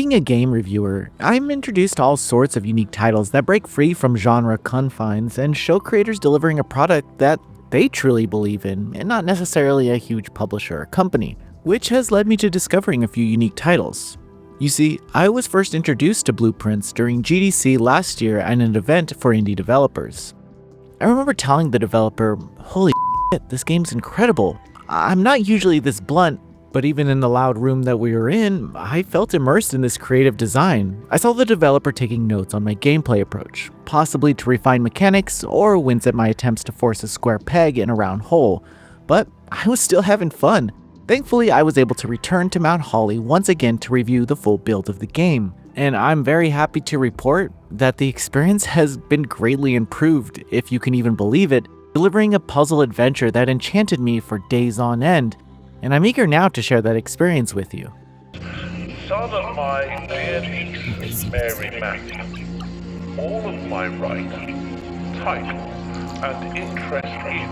Being a game reviewer, I'm introduced to all sorts of unique titles that break free from genre confines and show creators delivering a product that they truly believe in, and not necessarily a huge publisher or company, which has led me to discovering a few unique titles. You see, I was first introduced to Blueprints during GDC last year at an event for indie developers. I remember telling the developer, "Holy shit, this game's incredible. I'm not usually this blunt, but even in the loud room that we were in, I felt immersed in this creative design." I saw the developer taking notes on my gameplay approach, possibly to refine mechanics or wince at my attempts to force a square peg in a round hole, but I was still having fun. Thankfully, I was able to return to Mount Holly once again to review the full build of the game, and I'm very happy to report that the experience has been greatly improved, if you can even believe it, delivering a puzzle adventure that enchanted me for days on end, and I'm eager now to share that experience with you. Son of my dear niece, Mary Matthew, all of my right, title, and interest in,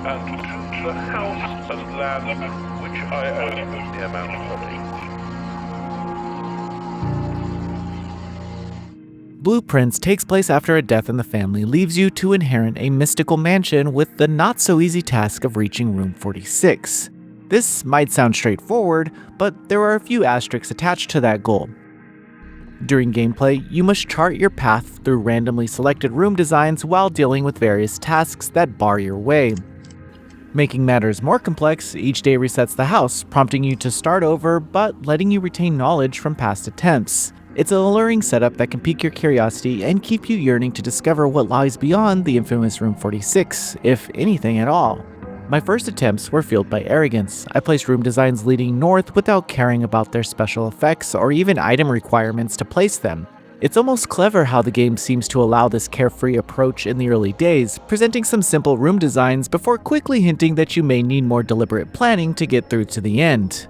and to the house and land which I own near Mount Holly. Blueprints takes place after a death in the family leaves you to inherit a mystical mansion with the not-so-easy task of reaching room 46. This might sound straightforward, but there are a few asterisks attached to that goal. During gameplay, you must chart your path through randomly selected room designs while dealing with various tasks that bar your way. Making matters more complex, each day resets the house, prompting you to start over but letting you retain knowledge from past attempts. It's an alluring setup that can pique your curiosity and keep you yearning to discover what lies beyond the infamous Room 46, if anything at all. My first attempts were fueled by arrogance. I placed room designs leading north without caring about their special effects or even item requirements to place them. It's almost clever how the game seems to allow this carefree approach in the early days, presenting some simple room designs before quickly hinting that you may need more deliberate planning to get through to the end.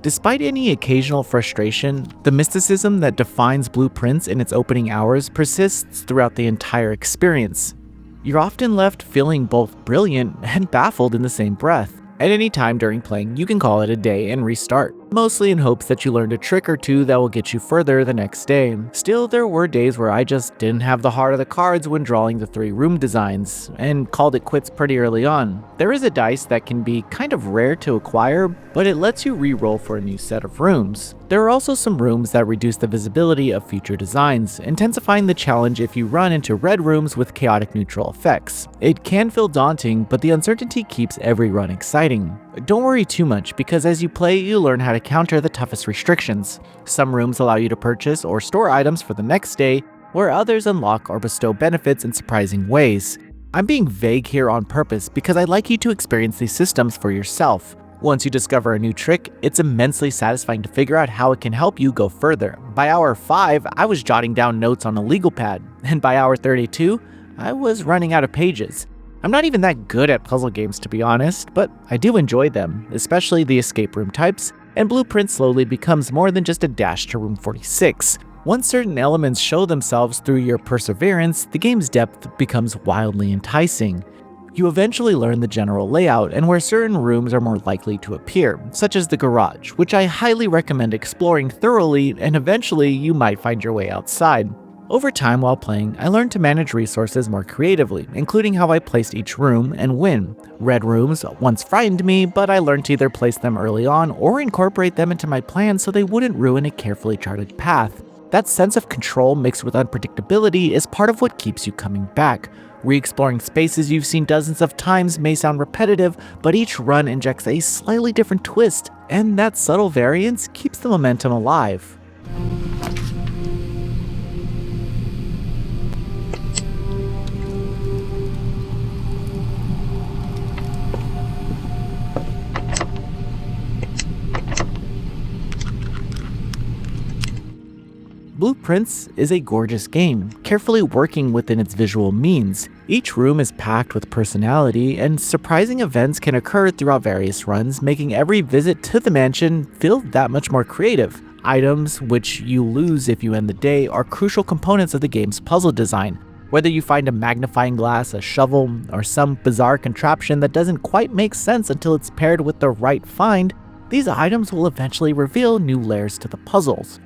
Despite any occasional frustration, the mysticism that defines Blueprints in its opening hours persists throughout the entire experience. You're often left feeling both brilliant and baffled in the same breath. At any time during playing, you can call it a day and restart, mostly in hopes that you learned a trick or two that will get you further the next day. Still, there were days where I just didn't have the heart of the cards when drawing the 3 room designs, and called it quits pretty early on. There is a dice that can be kind of rare to acquire, but it lets you re-roll for a new set of rooms. There are also some rooms that reduce the visibility of future designs, intensifying the challenge if you run into red rooms with chaotic neutral effects. It can feel daunting, but the uncertainty keeps every run exciting. Don't worry too much, because as you play, you learn how to counter the toughest restrictions. Some rooms allow you to purchase or store items for the next day, where others unlock or bestow benefits in surprising ways. I'm being vague here on purpose because I'd like you to experience these systems for yourself. Once you discover a new trick, it's immensely satisfying to figure out how it can help you go further. By hour 5, I was jotting down notes on a legal pad, and by hour 32, I was running out of pages. I'm not even that good at puzzle games, to be honest, but I do enjoy them, especially the escape room types, and Blueprint slowly becomes more than just a dash to room 46. Once certain elements show themselves through your perseverance, the game's depth becomes wildly enticing. You eventually learn the general layout and where certain rooms are more likely to appear, such as the garage, which I highly recommend exploring thoroughly, and eventually you might find your way outside. Over time while playing, I learned to manage resources more creatively, including how I placed each room and when. Red rooms once frightened me, but I learned to either place them early on or incorporate them into my plan so they wouldn't ruin a carefully charted path. That sense of control mixed with unpredictability is part of what keeps you coming back. Re-exploring spaces you've seen dozens of times may sound repetitive, but each run injects a slightly different twist, and that subtle variance keeps the momentum alive. Blue Prince is a gorgeous game, carefully working within its visual means. Each room is packed with personality, and surprising events can occur throughout various runs, making every visit to the mansion feel that much more creative. Items, which you lose if you end the day, are crucial components of the game's puzzle design. Whether you find a magnifying glass, a shovel, or some bizarre contraption that doesn't quite make sense until it's paired with the right find, these items will eventually reveal new layers to the puzzles.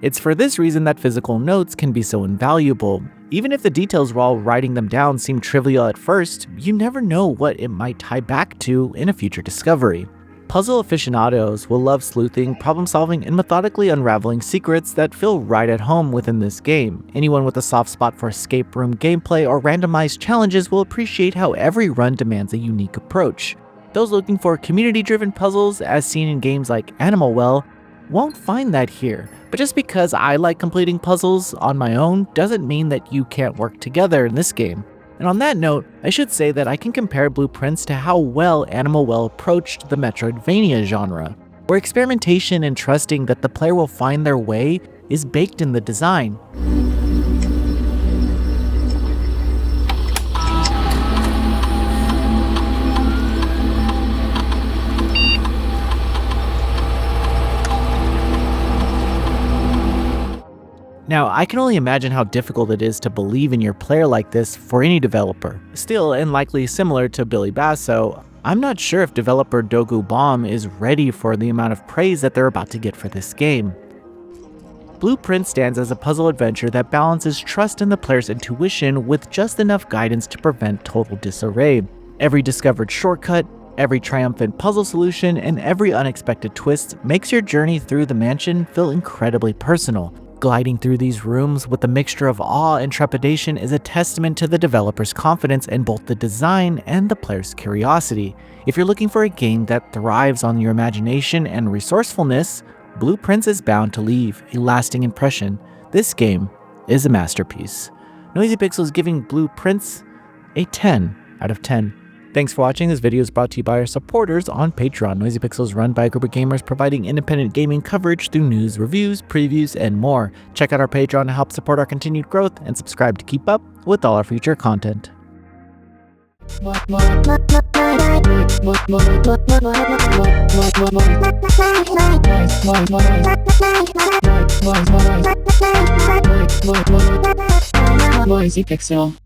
It's for this reason that physical notes can be so invaluable. Even if the details while writing them down seem trivial at first, you never know what it might tie back to in a future discovery. Puzzle aficionados will love sleuthing, problem solving, and methodically unraveling secrets that feel right at home within this game. Anyone with a soft spot for escape room gameplay or randomized challenges will appreciate how every run demands a unique approach. Those looking for community-driven puzzles, as seen in games like Animal Well, won't find that here. But just because I like completing puzzles on my own doesn't mean that you can't work together in this game. And on that note, I should say that I can compare Blue Prince to how well Animal Well approached the Metroidvania genre, where experimentation and trusting that the player will find their way is baked in the design. Now, I can only imagine how difficult it is to believe in your player like this for any developer. Still, and likely similar to Billy Basso, I'm not sure if developer Dogu Bomb is ready for the amount of praise that they're about to get for this game. Blue Prince stands as a puzzle adventure that balances trust in the player's intuition with just enough guidance to prevent total disarray. Every discovered shortcut, every triumphant puzzle solution, and every unexpected twist makes your journey through the mansion feel incredibly personal. Gliding through these rooms with a mixture of awe and trepidation is a testament to the developer's confidence in both the design and the player's curiosity. If you're looking for a game that thrives on your imagination and resourcefulness, Blue Prince is bound to leave a lasting impression. This game is a masterpiece. Noisy Pixel is giving Blue Prince a 10 out of 10. Thanks for watching. This video is brought to you by our supporters on Patreon. Noisy Pixel is run by a group of gamers providing independent gaming coverage through news, reviews, previews, and more. Check out our Patreon to help support our continued growth and subscribe to keep up with all our future content. Noisy Pixel.